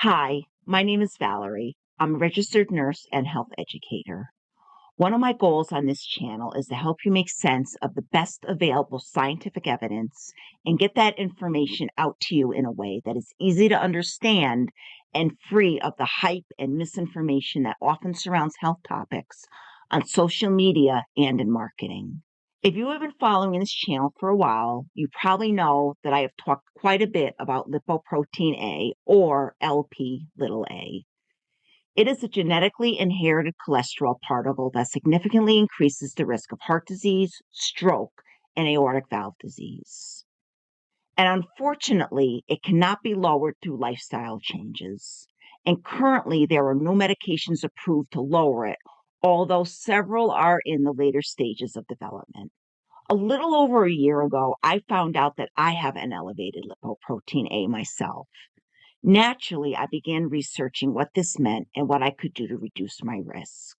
Hi, my name is Valerie. I'm a registered nurse and health educator. One of my goals on this channel is to help you make sense of the best available scientific evidence and get that information out to you in a way that is easy to understand and free of the hype and misinformation that often surrounds health topics on social media and in marketing. If you have been following this channel for a while, you probably know that I have talked quite a bit about lipoprotein A or Lp(a). It is a genetically inherited cholesterol particle that significantly increases the risk of heart disease, stroke, and aortic valve disease. And unfortunately, it cannot be lowered through lifestyle changes. And currently, there are no medications approved to lower it, although several are in the later stages of development. A little over a year ago, I found out that I have an elevated lipoprotein A myself. Naturally, I began researching what this meant and what I could do to reduce my risk.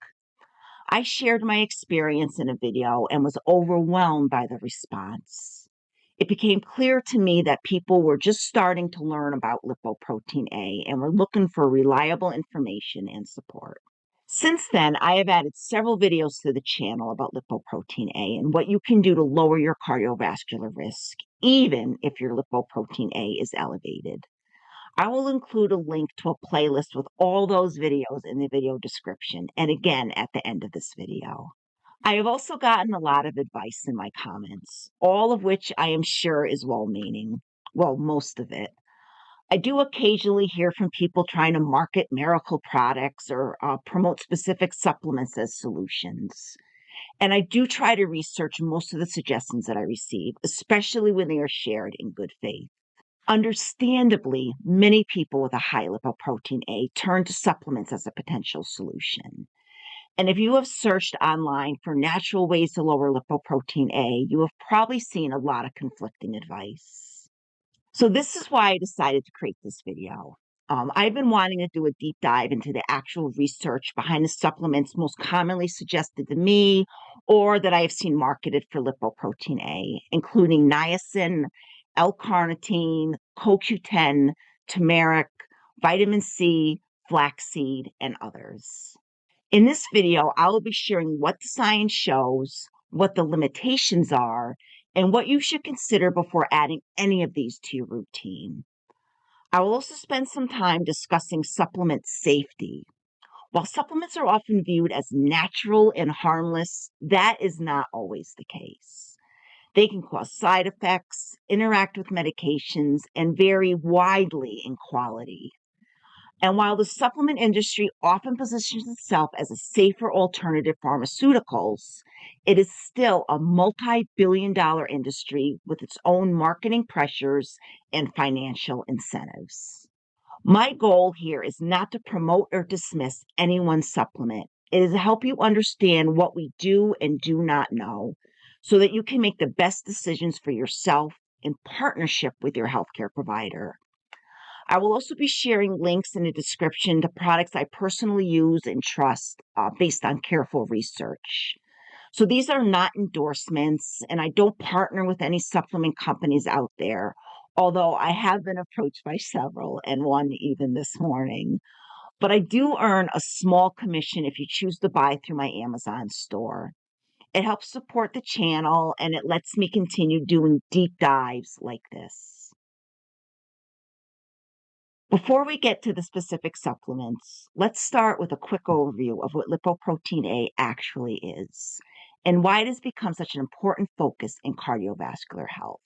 I shared my experience in a video and was overwhelmed by the response. It became clear to me that people were just starting to learn about lipoprotein A and were looking for reliable information and support. Since then, I have added several videos to the channel about lipoprotein A and what you can do to lower your cardiovascular risk, even if your lipoprotein A is elevated. I will include a link to a playlist with all those videos in the video description and again at the end of this video. I have also gotten a lot of advice in my comments, all of which I am sure is well-meaning. Well, most of it. I do occasionally hear from people trying to market miracle products or promote specific supplements as solutions. And I do try to research most of the suggestions that I receive, especially when they are shared in good faith. Understandably, many people with a high lipoprotein A turn to supplements as a potential solution. And if you have searched online for natural ways to lower lipoprotein A, you have probably seen a lot of conflicting advice. So this is why I decided to create this video. I've been wanting to do a deep dive into the actual research behind the supplements most commonly suggested to me or that I have seen marketed for lipoprotein A, including niacin, L-carnitine, CoQ10, turmeric, vitamin C, flaxseed, and others. In this video, I will be sharing what the science shows, what the limitations are, and what you should consider before adding any of these to your routine. I will also spend some time discussing supplement safety. While supplements are often viewed as natural and harmless, that is not always the case. They can cause side effects, interact with medications, and vary widely in quality. And while the supplement industry often positions itself as a safer alternative to pharmaceuticals, it is still a multi-billion-dollar industry with its own marketing pressures and financial incentives. My goal here is not to promote or dismiss any one supplement. It is to help you understand what we do and do not know so that you can make the best decisions for yourself in partnership with your healthcare provider. I will also be sharing links in the description to products I personally use and trust based on careful research. So these are not endorsements, and I don't partner with any supplement companies out there, although I have been approached by several and one even this morning. But I do earn a small commission if you choose to buy through my Amazon store. It helps support the channel and it lets me continue doing deep dives like this. Before we get to the specific supplements, let's start with a quick overview of what lipoprotein A actually is and why it has become such an important focus in cardiovascular health.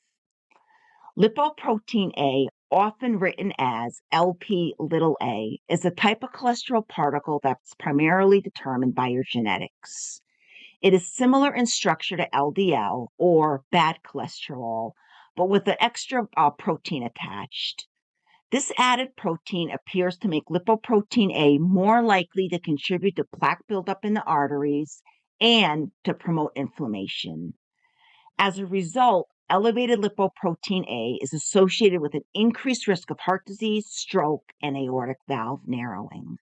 Lipoprotein A, often written as Lp(a), is a type of cholesterol particle that's primarily determined by your genetics. It is similar in structure to LDL, or bad cholesterol, but with the extra protein attached. This added protein appears to make lipoprotein A more likely to contribute to plaque buildup in the arteries and to promote inflammation. As a result, elevated lipoprotein A is associated with an increased risk of heart disease, stroke, and aortic valve narrowing.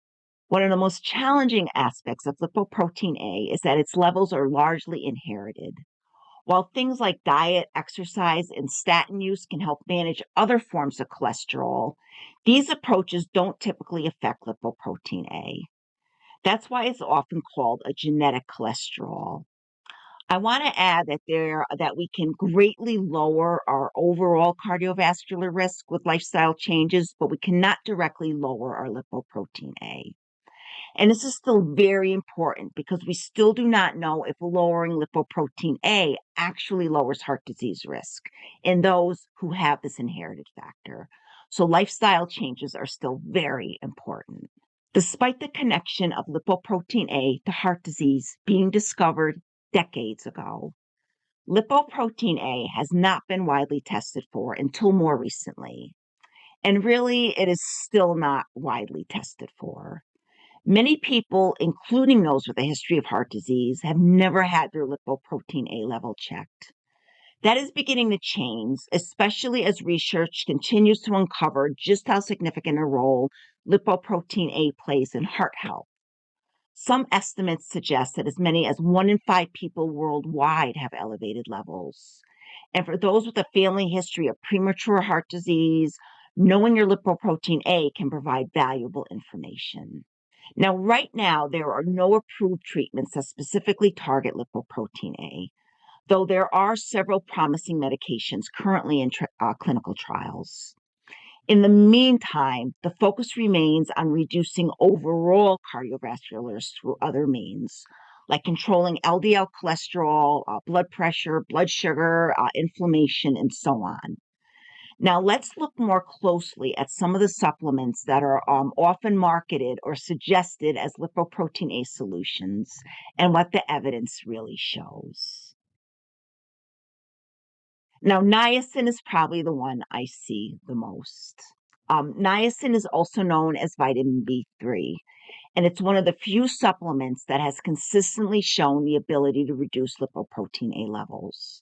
One of the most challenging aspects of lipoprotein A is that its levels are largely inherited. While things like diet, exercise, and statin use can help manage other forms of cholesterol, these approaches don't typically affect lipoprotein A. That's why it's often called a genetic cholesterol. I want to add that we can greatly lower our overall cardiovascular risk with lifestyle changes, but we cannot directly lower our lipoprotein A. And this is still very important because we still do not know if lowering lipoprotein A actually lowers heart disease risk in those who have this inherited factor. So lifestyle changes are still very important. Despite the connection of lipoprotein A to heart disease being discovered decades ago, lipoprotein A has not been widely tested for until more recently. And really, it is still not widely tested for. Many people, including those with a history of heart disease, have never had their lipoprotein A level checked. That is beginning to change, especially as research continues to uncover just how significant a role lipoprotein A plays in heart health. Some estimates suggest that as many as 1 in 5 people worldwide have elevated levels. And for those with a family history of premature heart disease, knowing your lipoprotein A can provide valuable information. Now, right now, there are no approved treatments that specifically target lipoprotein A, though there are several promising medications currently in clinical trials. In the meantime, the focus remains on reducing overall cardiovascular risk through other means, like controlling LDL cholesterol, blood pressure, blood sugar, inflammation, and so on. Now, let's look more closely at some of the supplements that are often marketed or suggested as lipoprotein A solutions and what the evidence really shows. Now, niacin is probably the one I see the most. Niacin is also known as vitamin B3, and it's one of the few supplements that has consistently shown the ability to reduce lipoprotein A levels.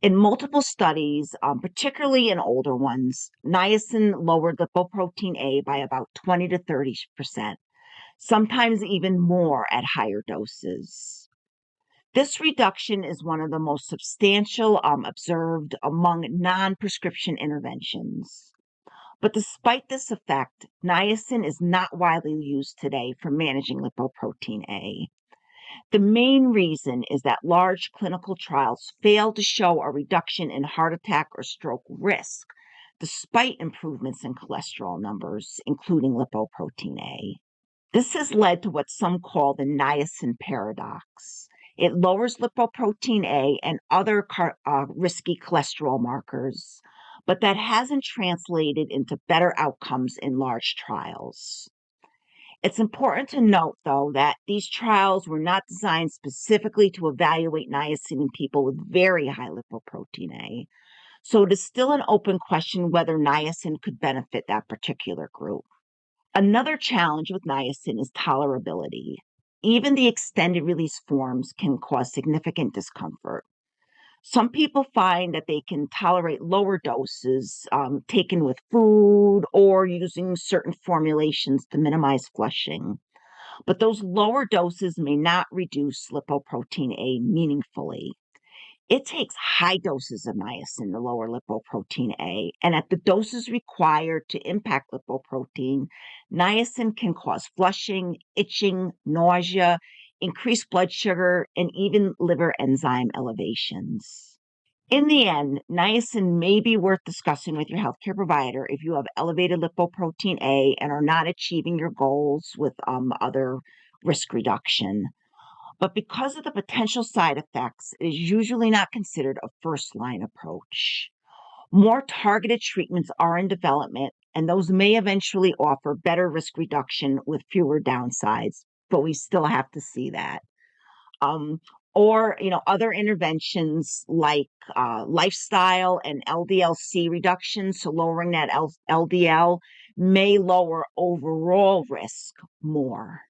In multiple studies, particularly in older ones, niacin lowered lipoprotein A by about 20 to 30%, sometimes even more at higher doses. This reduction is one of the most substantial observed among non-prescription interventions. But despite this effect, niacin is not widely used today for managing lipoprotein A. The main reason is that large clinical trials fail to show a reduction in heart attack or stroke risk, despite improvements in cholesterol numbers, including lipoprotein A. This has led to what some call the niacin paradox. It lowers lipoprotein A and other risky cholesterol markers, but that hasn't translated into better outcomes in large trials. It's important to note, though, that these trials were not designed specifically to evaluate niacin in people with very high lipoprotein A. So it is still an open question whether niacin could benefit that particular group. Another challenge with niacin is tolerability. Even the extended release forms can cause significant discomfort. Some people find that they can tolerate lower doses taken with food or using certain formulations to minimize flushing. But those lower doses may not reduce lipoprotein A meaningfully. It takes high doses of niacin to lower lipoprotein A, and at the doses required to impact lipoprotein, niacin can cause flushing, itching, nausea, increased blood sugar, and even liver enzyme elevations. In the end, niacin may be worth discussing with your healthcare provider if you have elevated lipoprotein A and are not achieving your goals with other risk reduction. But because of the potential side effects, it is usually not considered a first-line approach. More targeted treatments are in development, and those may eventually offer better risk reduction with fewer downsides, but we still have to see that. Um, or, other interventions like lifestyle and LDL-C reduction, so lowering that LDL may lower overall risk more.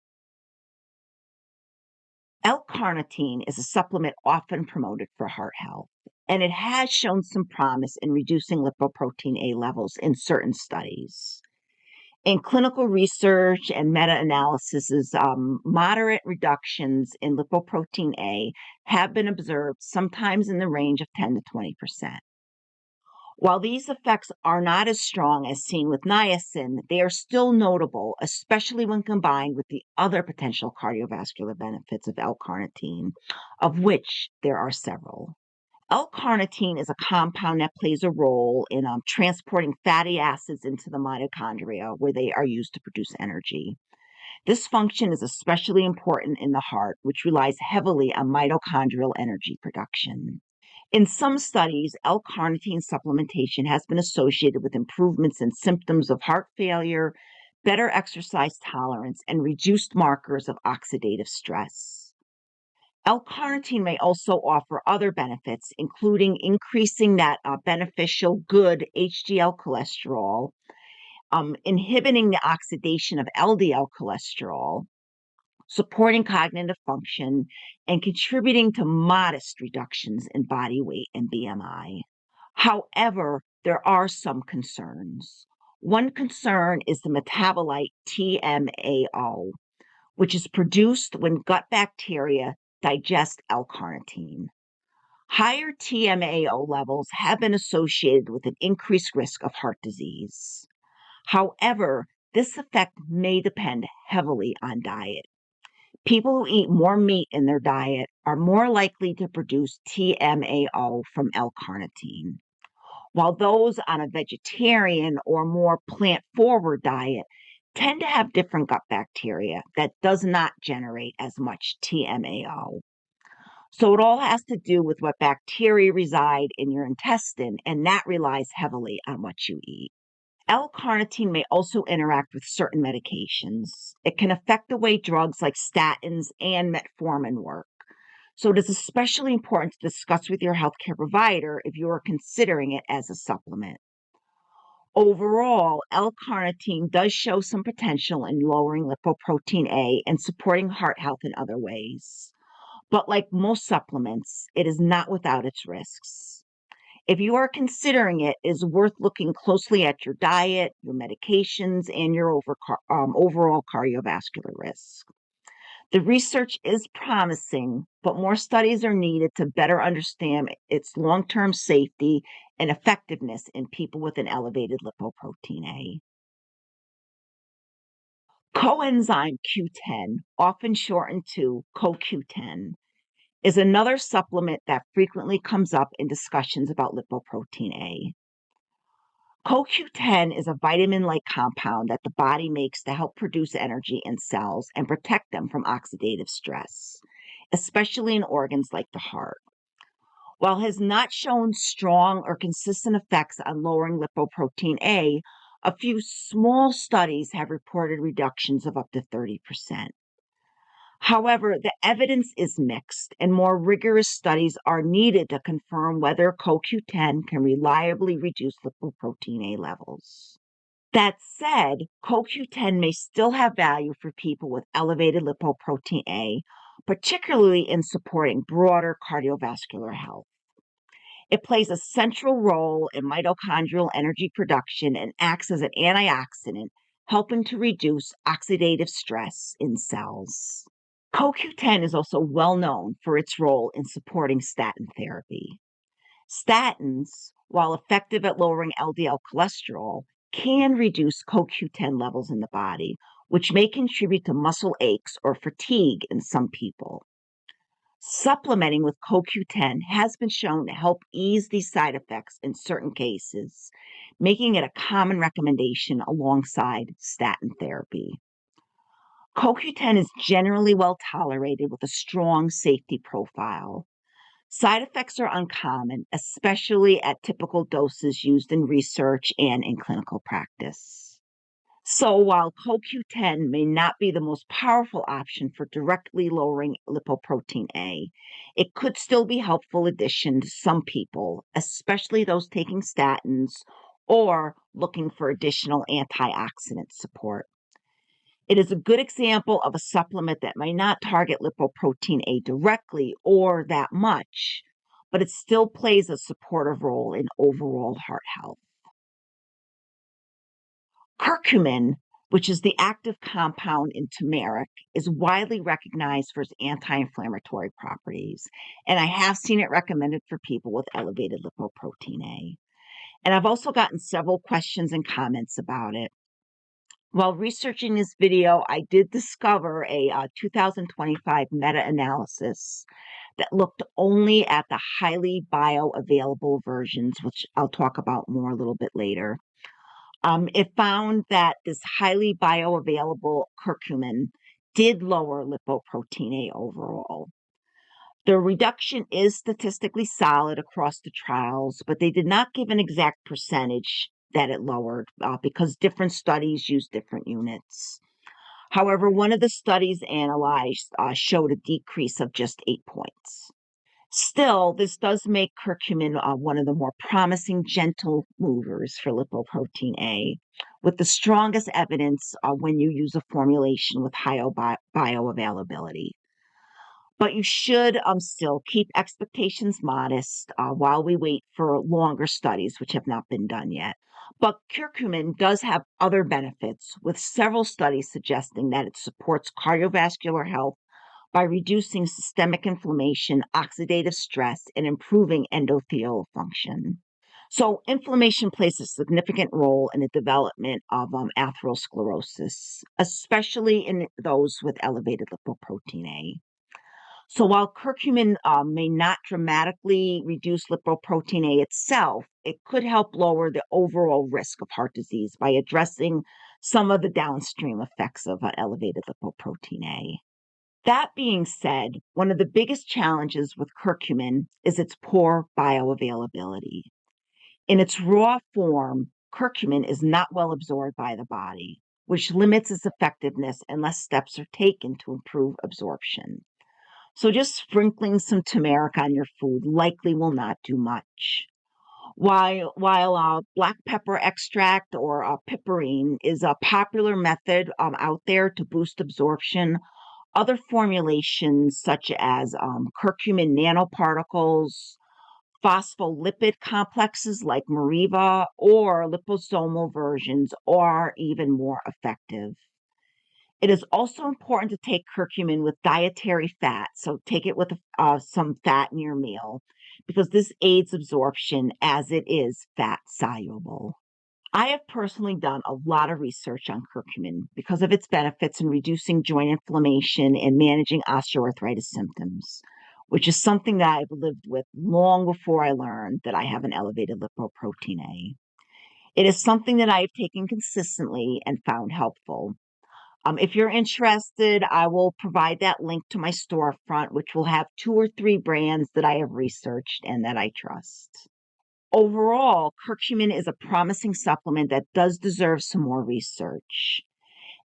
L-carnitine is a supplement often promoted for heart health, and it has shown some promise in reducing lipoprotein A levels in certain studies. In clinical research and meta-analysis, moderate reductions in lipoprotein A have been observed, sometimes in the range of 10 to 20%. While these effects are not as strong as seen with niacin, they are still notable, especially when combined with the other potential cardiovascular benefits of L-carnitine, of which there are several. L-carnitine is a compound that plays a role in transporting fatty acids into the mitochondria, where they are used to produce energy. This function is especially important in the heart, which relies heavily on mitochondrial energy production. In some studies, L-carnitine supplementation has been associated with improvements in symptoms of heart failure, better exercise tolerance, and reduced markers of oxidative stress. L-carnitine may also offer other benefits, including increasing that beneficial good HDL cholesterol, inhibiting the oxidation of LDL cholesterol, supporting cognitive function, and contributing to modest reductions in body weight and BMI. However, there are some concerns. One concern is the metabolite TMAO, which is produced when gut bacteria digest L-carnitine. Higher TMAO levels have been associated with an increased risk of heart disease. However, this effect may depend heavily on diet. People who eat more meat in their diet are more likely to produce TMAO from L-carnitine, while those on a vegetarian or more plant-forward diet tend to have different gut bacteria that does not generate as much TMAO. So it all has to do with what bacteria reside in your intestine, and that relies heavily on what you eat. L-carnitine may also interact with certain medications. It can affect the way drugs like statins and metformin work. So it is especially important to discuss with your healthcare provider if you are considering it as a supplement. Overall, L-carnitine does show some potential in lowering lipoprotein A and supporting heart health in other ways. But like most supplements, it is not without its risks. If you are considering it, it is worth looking closely at your diet, your medications, and your overall cardiovascular risk. The research is promising, but more studies are needed to better understand its long-term safety and effectiveness in people with an elevated lipoprotein A. Coenzyme Q10, often shortened to CoQ10, is another supplement that frequently comes up in discussions about lipoprotein A. CoQ10 is a vitamin-like compound that the body makes to help produce energy in cells and protect them from oxidative stress, especially in organs like the heart. While it has not shown strong or consistent effects on lowering lipoprotein A, a few small studies have reported reductions of up to 30%. However, the evidence is mixed, and more rigorous studies are needed to confirm whether CoQ10 can reliably reduce lipoprotein A levels. That said, CoQ10 may still have value for people with elevated lipoprotein A, particularly in supporting broader cardiovascular health. It plays a central role in mitochondrial energy production and acts as an antioxidant, helping to reduce oxidative stress in cells. CoQ10 is also well known for its role in supporting statin therapy. Statins, while effective at lowering LDL cholesterol, can reduce CoQ10 levels in the body, which may contribute to muscle aches or fatigue in some people. Supplementing with CoQ10 has been shown to help ease these side effects in certain cases, making it a common recommendation alongside statin therapy. CoQ10 is generally well tolerated with a strong safety profile. Side effects are uncommon, especially at typical doses used in research and in clinical practice. So while CoQ10 may not be the most powerful option for directly lowering lipoprotein A, it could still be a helpful addition to some people, especially those taking statins or looking for additional antioxidant support. It is a good example of a supplement that may not target lipoprotein A directly or that much, but it still plays a supportive role in overall heart health. Curcumin, which is the active compound in turmeric, is widely recognized for its anti-inflammatory properties. And I have seen it recommended for people with elevated lipoprotein A. And I've also gotten several questions and comments about it. While researching this video, I did discover a 2025 meta-analysis that looked only at the highly bioavailable versions, which I'll talk about more a little bit later. It found that this highly bioavailable curcumin did lower lipoprotein A overall. The reduction is statistically solid across the trials, but they did not give an exact percentage that it lowered because different studies use different units. However, one of the studies analyzed showed a decrease of just 8 points. Still, this does make curcumin one of the more promising gentle movers for lipoprotein A, with the strongest evidence when you use a formulation with high bioavailability. But you should still keep expectations modest while we wait for longer studies, which have not been done yet. But curcumin does have other benefits, with several studies suggesting that it supports cardiovascular health by reducing systemic inflammation, oxidative stress, and improving endothelial function. So, inflammation plays a significant role in the development of atherosclerosis, especially in those with elevated lipoprotein A. So while curcumin may not dramatically reduce lipoprotein A itself, it could help lower the overall risk of heart disease by addressing some of the downstream effects of elevated lipoprotein A. That being said, one of the biggest challenges with curcumin is its poor bioavailability. In its raw form, curcumin is not well absorbed by the body, which limits its effectiveness unless steps are taken to improve absorption. So just sprinkling some turmeric on your food likely will not do much. While black pepper extract or piperine is a popular method out there to boost absorption, other formulations such as curcumin nanoparticles, phospholipid complexes like Mariva, or liposomal versions are even more effective. It is also important to take curcumin with dietary fat, so take it with some fat in your meal, because this aids absorption as it is fat soluble. I have personally done a lot of research on curcumin because of its benefits in reducing joint inflammation and managing osteoarthritis symptoms, which is something that I've lived with long before I learned that I have an elevated lipoprotein A. It is something that I have taken consistently and found helpful. If you're interested, I will provide that link to my storefront, which will have 2 or 3 brands that I have researched and that I trust. Overall, curcumin is a promising supplement that does deserve some more research,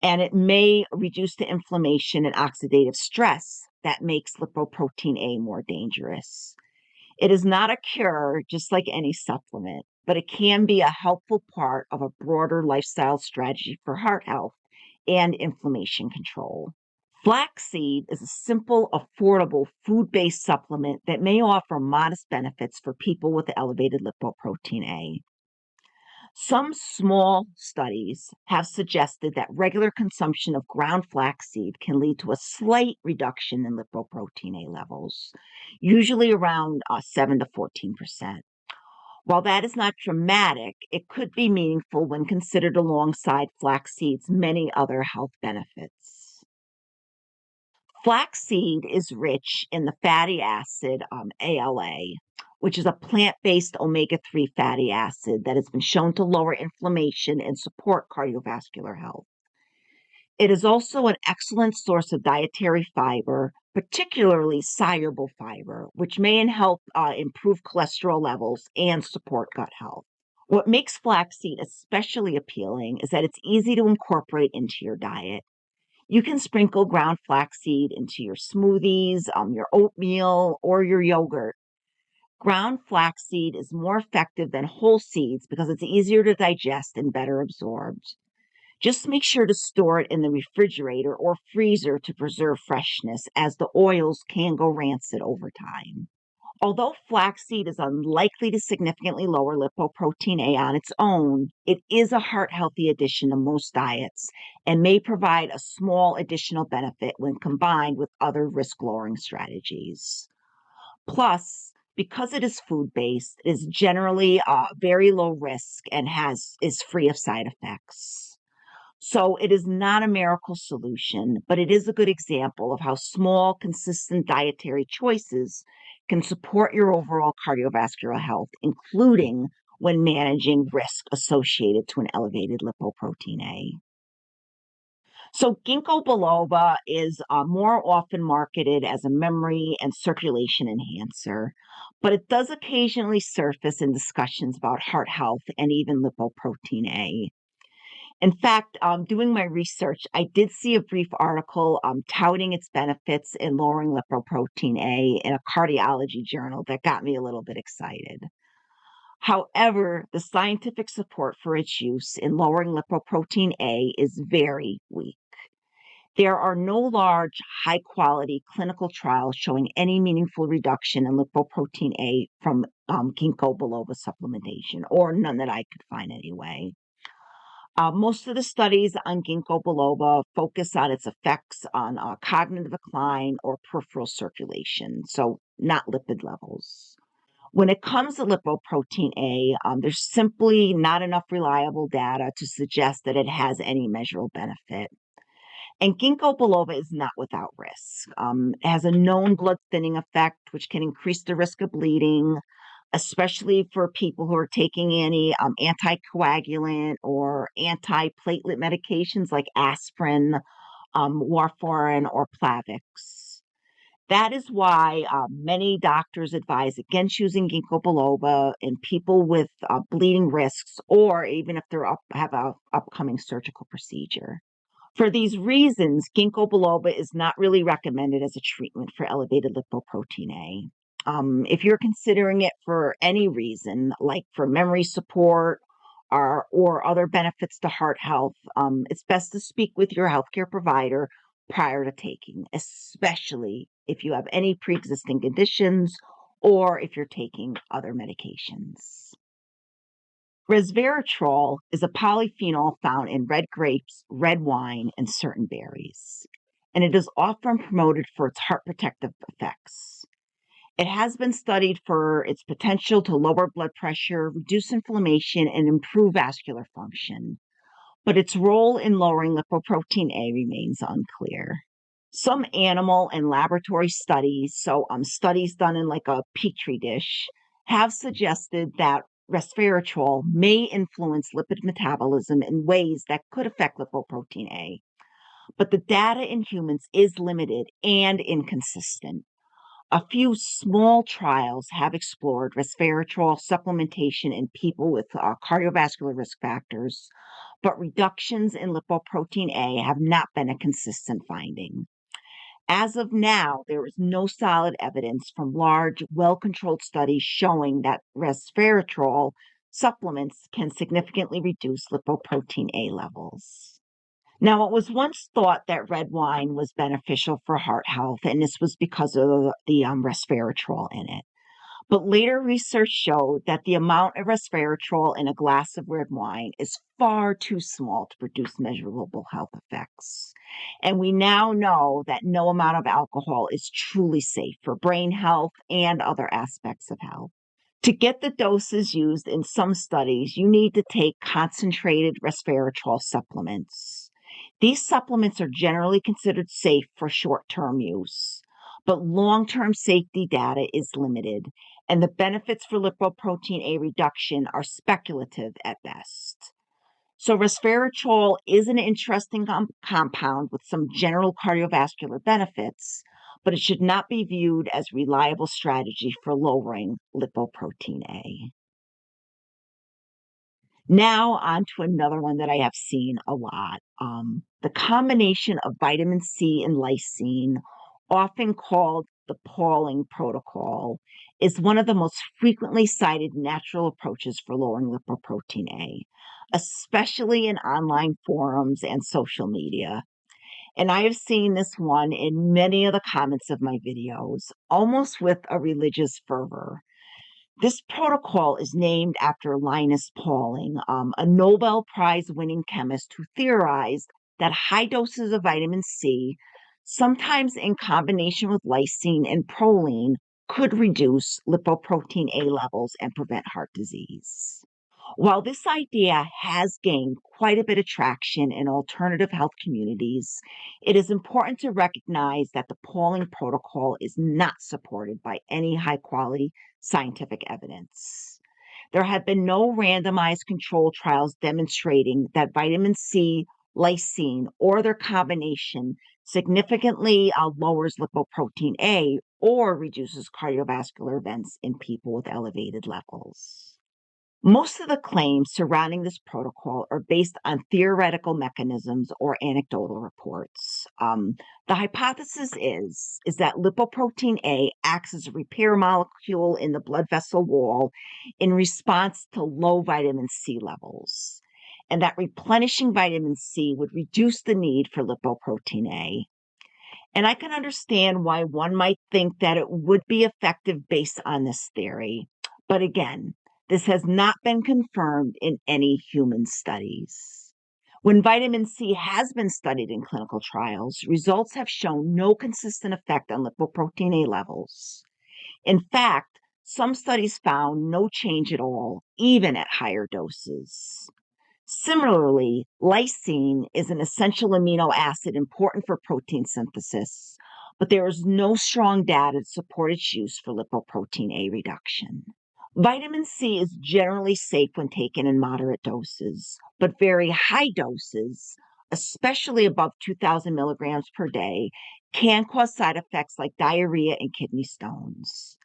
and it may reduce the inflammation and oxidative stress that makes lipoprotein A more dangerous. It is not a cure, just like any supplement, but it can be a helpful part of a broader lifestyle strategy for heart health and inflammation control. Flaxseed is a simple, affordable food-based supplement that may offer modest benefits for people with elevated lipoprotein A. Some small studies have suggested that regular consumption of ground flaxseed can lead to a slight reduction in lipoprotein A levels, usually around 7 to 14%. While that is not dramatic, it could be meaningful when considered alongside flaxseed's many other health benefits. Flaxseed is rich in the fatty acid ALA, which is a plant-based omega-3 fatty acid that has been shown to lower inflammation and support cardiovascular health. It is also an excellent source of dietary fiber, particularly soluble fiber, which may help improve cholesterol levels and support gut health. What makes flaxseed especially appealing is that it's easy to incorporate into your diet. You can sprinkle ground flaxseed into your smoothies, your oatmeal, or your yogurt. Ground flaxseed is more effective than whole seeds because it's easier to digest and better absorbed. Just make sure to store it in the refrigerator or freezer to preserve freshness, as the oils can go rancid over time. Although flaxseed is unlikely to significantly lower lipoprotein A on its own, it is a heart-healthy addition to most diets and may provide a small additional benefit when combined with other risk-lowering strategies. Plus, because it is food-based, it is generally very low risk and is free of side effects. So it is not a miracle solution, but it is a good example of how small, consistent dietary choices can support your overall cardiovascular health, including when managing risk associated to an elevated lipoprotein A. So ginkgo biloba is more often marketed as a memory and circulation enhancer, but it does occasionally surface in discussions about heart health and even lipoprotein A. In fact, doing my research, I did see a brief article touting its benefits in lowering lipoprotein A in a cardiology journal that got me a little bit excited. However, the scientific support for its use in lowering lipoprotein A is very weak. There are no large, high quality clinical trials showing any meaningful reduction in lipoprotein A from ginkgo biloba supplementation, or none that I could find anyway. Most of the studies on ginkgo biloba focus on its effects on cognitive decline or peripheral circulation, so not lipid levels. When it comes to lipoprotein A, there's simply not enough reliable data to suggest that it has any measurable benefit. And ginkgo biloba is not without risk. It has a known blood thinning effect, which can increase the risk of bleeding, especially for people who are taking any anticoagulant or antiplatelet medications like aspirin, warfarin, or Plavix. That is why many doctors advise against using ginkgo biloba in people with bleeding risks, or even if have a upcoming surgical procedure. For these reasons, ginkgo biloba is not really recommended as a treatment for elevated lipoprotein A. If you're considering it for any reason, like for memory support or other benefits to heart health, it's best to speak with your healthcare provider prior to taking, especially if you have any pre-existing conditions or if you're taking other medications. Resveratrol is a polyphenol found in red grapes, red wine, and certain berries, and it is often promoted for its heart protective effects. It has been studied for its potential to lower blood pressure, reduce inflammation, and improve vascular function, but its role in lowering lipoprotein A remains unclear. Some animal and laboratory studies, so studies done in like a petri dish, have suggested that resveratrol may influence lipid metabolism in ways that could affect lipoprotein A. But the data in humans is limited and inconsistent. A few small trials have explored resveratrol supplementation in people with cardiovascular risk factors, but reductions in lipoprotein A have not been a consistent finding. As of now, there is no solid evidence from large, well-controlled studies showing that resveratrol supplements can significantly reduce lipoprotein A levels. Now, it was once thought that red wine was beneficial for heart health, and this was because of the resveratrol in it. But later research showed that the amount of resveratrol in a glass of red wine is far too small to produce measurable health effects. And we now know that no amount of alcohol is truly safe for brain health and other aspects of health. To get the doses used in some studies, you need to take concentrated resveratrol supplements. These supplements are generally considered safe for short-term use, but long-term safety data is limited, and the benefits for lipoprotein A reduction are speculative at best. So resveratrol is an interesting compound with some general cardiovascular benefits, but it should not be viewed as a reliable strategy for lowering lipoprotein A. Now on to another one that I have seen a lot. The combination of vitamin C and lysine, often called the Pauling protocol, is one of the most frequently cited natural approaches for lowering lipoprotein A, especially in online forums and social media. And I have seen this one in many of the comments of my videos, almost with a religious fervor. This protocol is named after Linus Pauling, a Nobel Prize winning chemist who theorized that high doses of vitamin C, sometimes in combination with lysine and proline, could reduce lipoprotein A levels and prevent heart disease. While this idea has gained quite a bit of traction in alternative health communities, it is important to recognize that the Pauling protocol is not supported by any high quality scientific evidence. There have been no randomized controlled trials demonstrating that vitamin C, lysine, or their combination significantly lowers lipoprotein A or reduces cardiovascular events in people with elevated levels. Most of the claims surrounding this protocol are based on theoretical mechanisms or anecdotal reports. The hypothesis is that lipoprotein A acts as a repair molecule in the blood vessel wall in response to low vitamin C levels, and that replenishing vitamin C would reduce the need for lipoprotein A. And I can understand why one might think that it would be effective based on this theory. But again, this has not been confirmed in any human studies. When vitamin C has been studied in clinical trials, results have shown no consistent effect on lipoprotein A levels. In fact, some studies found no change at all, even at higher doses. Similarly, lysine is an essential amino acid important for protein synthesis, but there is no strong data to support its use for lipoprotein A reduction. Vitamin C is generally safe when taken in moderate doses, but very high doses, especially above 2,000 milligrams per day, can cause side effects like diarrhea and kidney stones.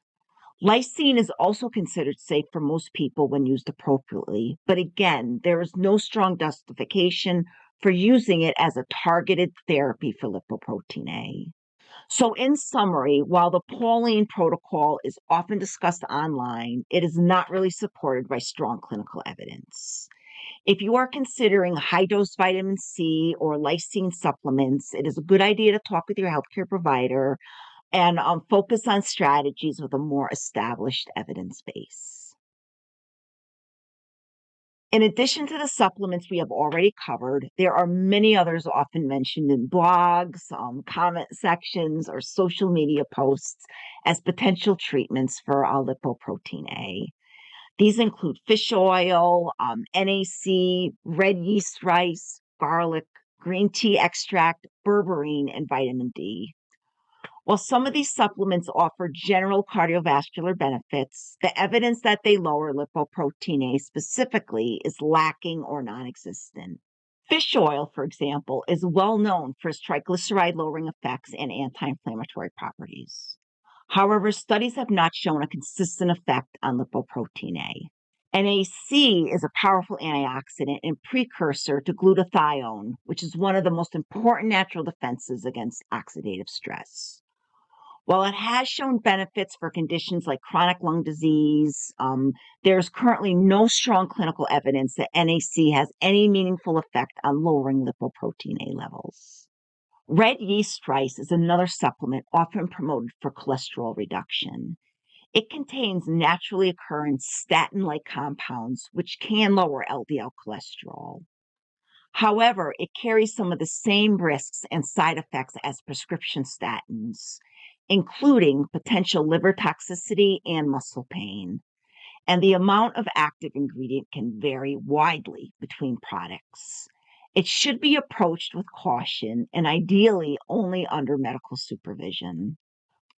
Lysine is also considered safe for most people when used appropriately, but again, there is no strong justification for using it as a targeted therapy for lipoprotein A. So, in summary, while the Pauling protocol is often discussed online, it is not really supported by strong clinical evidence. If you are considering high dose vitamin C or lysine supplements, it is a good idea to talk with your healthcare provider and focus on strategies with a more established evidence base. In addition to the supplements we have already covered, there are many others often mentioned in blogs, comment sections, or social media posts as potential treatments for lipoprotein A. These include fish oil, NAC, red yeast rice, garlic, green tea extract, berberine, and vitamin D. While some of these supplements offer general cardiovascular benefits, the evidence that they lower lipoprotein A specifically is lacking or non existent. Fish oil, for example, is well known for its triglyceride lowering effects and anti inflammatory properties. However, studies have not shown a consistent effect on lipoprotein A. NAC is a powerful antioxidant and precursor to glutathione, which is one of the most important natural defenses against oxidative stress. While it has shown benefits for conditions like chronic lung disease, there's currently no strong clinical evidence that NAC has any meaningful effect on lowering lipoprotein A levels. Red yeast rice is another supplement often promoted for cholesterol reduction. It contains naturally occurring statin-like compounds, which can lower LDL cholesterol. However, it carries some of the same risks and side effects as prescription statins, including potential liver toxicity and muscle pain. And the amount of active ingredient can vary widely between products. It should be approached with caution and ideally only under medical supervision.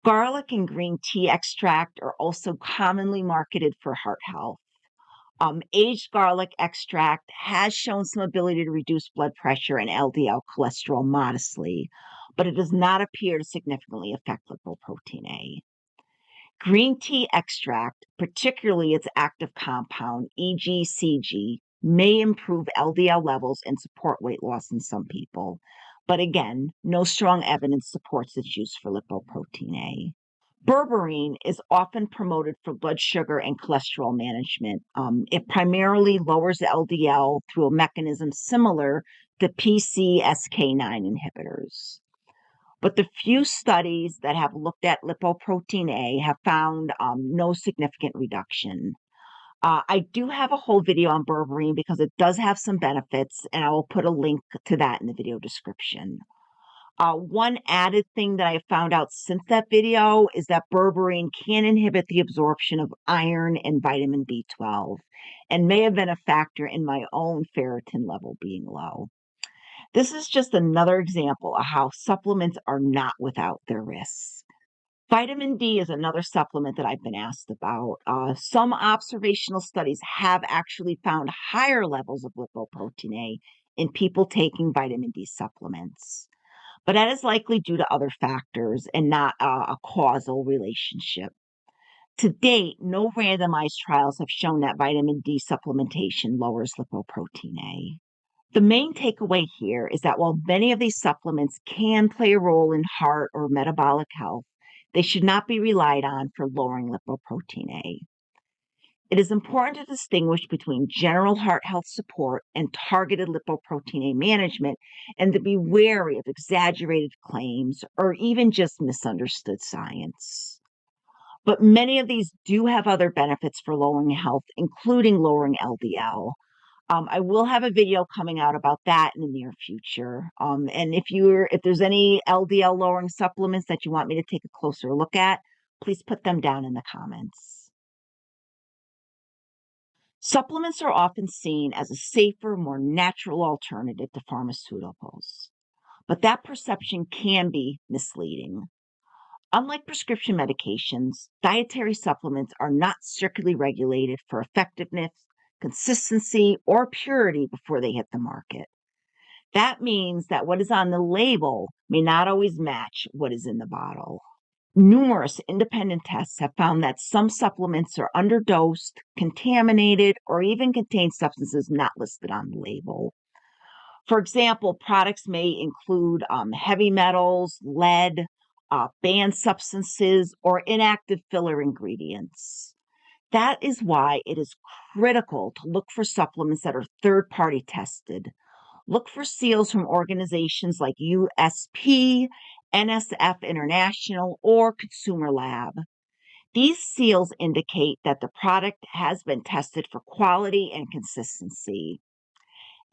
Garlic and green tea extract are also commonly marketed for heart health. Aged garlic extract has shown some ability to reduce blood pressure and LDL cholesterol modestly, but it does not appear to significantly affect lipoprotein A. Green tea extract, particularly its active compound, EGCG, may improve LDL levels and support weight loss in some people, but again, no strong evidence supports its use for lipoprotein A. Berberine is often promoted for blood sugar and cholesterol management. It primarily lowers LDL through a mechanism similar the PCSK9 inhibitors. But the few studies that have looked at lipoprotein A have found no significant reduction. I do have a whole video on berberine because it does have some benefits, and I will put a link to that in the video description. One added thing that I found out since that video is that berberine can inhibit the absorption of iron and vitamin B12 and may have been a factor in my own ferritin level being low. This is just another example of how supplements are not without their risks. Vitamin D is another supplement that I've been asked about. Some observational studies have actually found higher levels of lipoprotein A in people taking vitamin D supplements, but that is likely due to other factors and not a causal relationship. To date, no randomized trials have shown that vitamin D supplementation lowers lipoprotein A. The main takeaway here is that while many of these supplements can play a role in heart or metabolic health, they should not be relied on for lowering lipoprotein A. It is important to distinguish between general heart health support and targeted lipoprotein A management, and to be wary of exaggerated claims or even just misunderstood science. But many of these do have other benefits for lowering health, including lowering LDL. I will have a video coming out about that in the near future. And if there's any LDL lowering supplements that you want me to take a closer look at, please put them down in the comments. Supplements are often seen as a safer, more natural alternative to pharmaceuticals, but that perception can be misleading. Unlike prescription medications, dietary supplements are not strictly regulated for effectiveness, consistency, or purity before they hit the market. That means that what is on the label may not always match what is in the bottle. Numerous independent tests have found that some supplements are underdosed, contaminated, or even contain substances not listed on the label. For example, products may include heavy metals, lead, banned substances, or inactive filler ingredients. That is why it is critical to look for supplements that are third-party tested. Look for seals from organizations like USP, NSF International, or Consumer Lab. These seals indicate that the product has been tested for quality and consistency.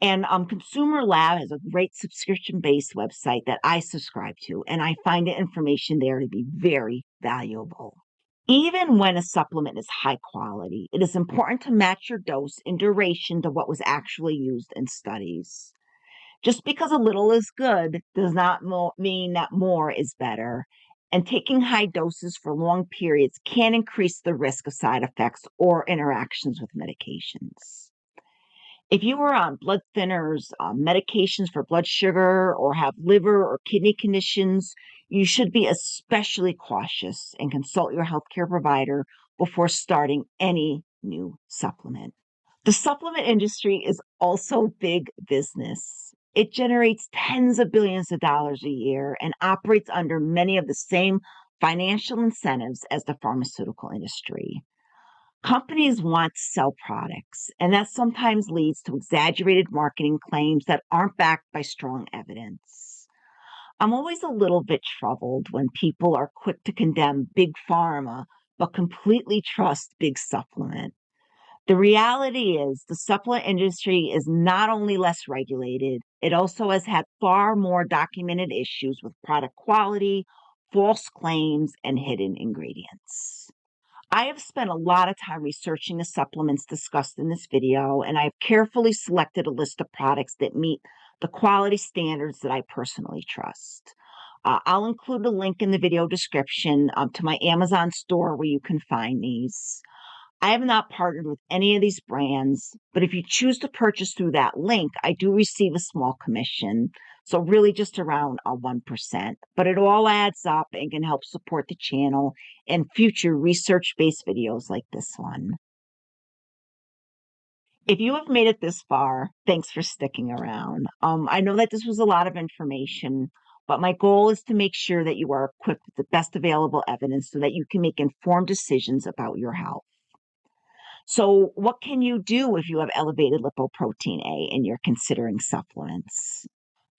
And Consumer Lab has a great subscription-based website that I subscribe to, and I find the information there to be very valuable. Even when a supplement is high quality, it is important to match your dose and duration to what was actually used in studies. Just because a little is good does not mean that more is better, and taking high doses for long periods can increase the risk of side effects or interactions with medications. If you are on blood thinners, medications for blood sugar, or have liver or kidney conditions, you should be especially cautious and consult your healthcare provider before starting any new supplement. The supplement industry is also big business. It generates tens of billions of dollars a year and operates under many of the same financial incentives as the pharmaceutical industry. Companies want to sell products, and that sometimes leads to exaggerated marketing claims that aren't backed by strong evidence. I'm always a little bit troubled when people are quick to condemn big pharma, but completely trust big supplement. The reality is the supplement industry is not only less regulated, it also has had far more documented issues with product quality, false claims, and hidden ingredients. I have spent a lot of time researching the supplements discussed in this video, and I've carefully selected a list of products that meet the quality standards that I personally trust. I'll include a link in the video description to my Amazon store where you can find these. I have not partnered with any of these brands, but if you choose to purchase through that link, I do receive a small commission. So really just around 1%, but it all adds up and can help support the channel and future research-based videos like this one. If you have made it this far, thanks for sticking around. I know that this was a lot of information, but my goal is to make sure that you are equipped with the best available evidence so that you can make informed decisions about your health. So, what can you do if you have elevated lipoprotein A and you're considering supplements?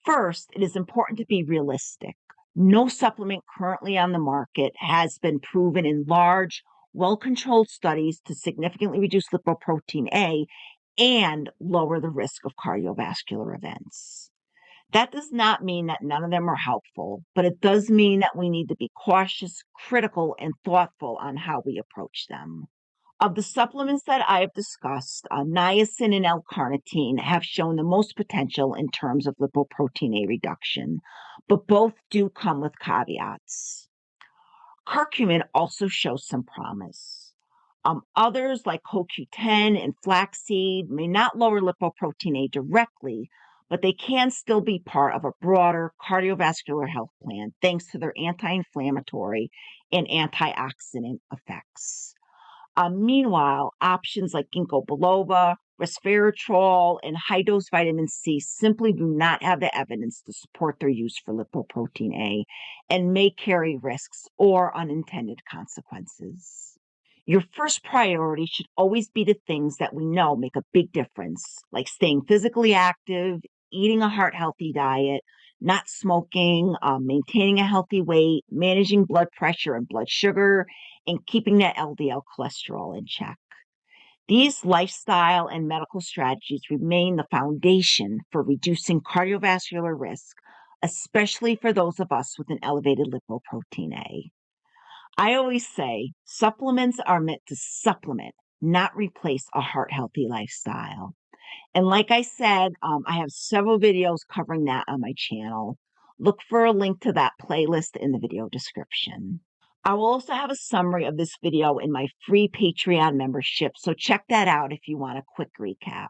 First, it is important to be realistic. No supplement currently on the market has been proven in large, well controlled studies to significantly reduce lipoprotein A and lower the risk of cardiovascular events. That does not mean that none of them are helpful, but it does mean that we need to be cautious, critical, and thoughtful on how we approach them. Of the supplements that I have discussed, niacin and L-carnitine have shown the most potential in terms of lipoprotein A reduction, but both do come with caveats. Curcumin also shows some promise. Others, like CoQ10 and flaxseed, may not lower lipoprotein A directly, but they can still be part of a broader cardiovascular health plan thanks to their anti inflammatory and antioxidant effects. Meanwhile, options like ginkgo biloba, resveratrol, and high dose vitamin C simply do not have the evidence to support their use for lipoprotein A and may carry risks or unintended consequences. Your first priority should always be the things that we know make a big difference, like staying physically active, eating a heart healthy diet, not smoking, maintaining a healthy weight, managing blood pressure and blood sugar, and keeping that LDL cholesterol in check. These lifestyle and medical strategies remain the foundation for reducing cardiovascular risk, especially for those of us with an elevated lipoprotein A. I always say supplements are meant to supplement, not replace a heart healthy lifestyle. And like I said, I have several videos covering that on my channel. Look for a link to that playlist in the video description. I will also have a summary of this video in my free Patreon membership, so check that out if you want a quick recap.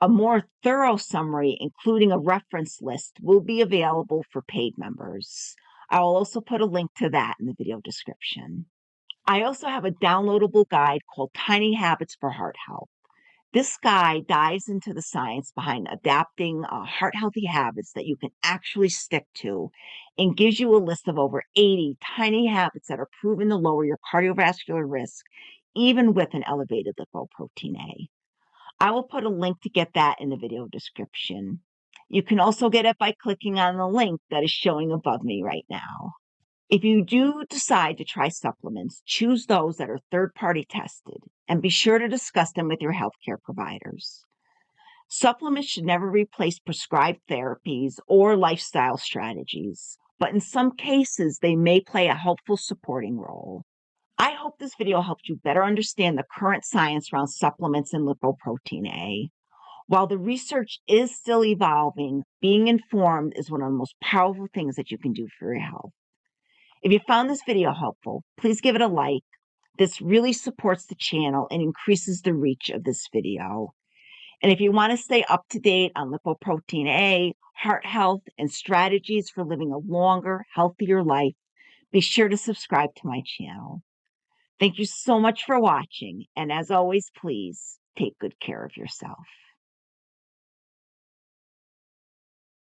A more thorough summary, including a reference list, will be available for paid members. I will also put a link to that in the video description. I also have a downloadable guide called Tiny Habits for Heart Health. This guide dives into the science behind adapting heart healthy habits that you can actually stick to and gives you a list of over 80 tiny habits that are proven to lower your cardiovascular risk, even with an elevated lipoprotein A. I will put a link to get that in the video description. You can also get it by clicking on the link that is showing above me right now. If you do decide to try supplements, choose those that are third-party tested and be sure to discuss them with your healthcare providers. Supplements should never replace prescribed therapies or lifestyle strategies, but in some cases, they may play a helpful supporting role. I hope this video helped you better understand the current science around supplements and lipoprotein A. While the research is still evolving, being informed is one of the most powerful things that you can do for your health. If you found this video helpful, please give it a like. This really supports the channel and increases the reach of this video. And if you want to stay up to date on lipoprotein A, heart health, and strategies for living a longer, healthier life, be sure to subscribe to my channel. Thank you so much for watching. And as always, please take good care of yourself.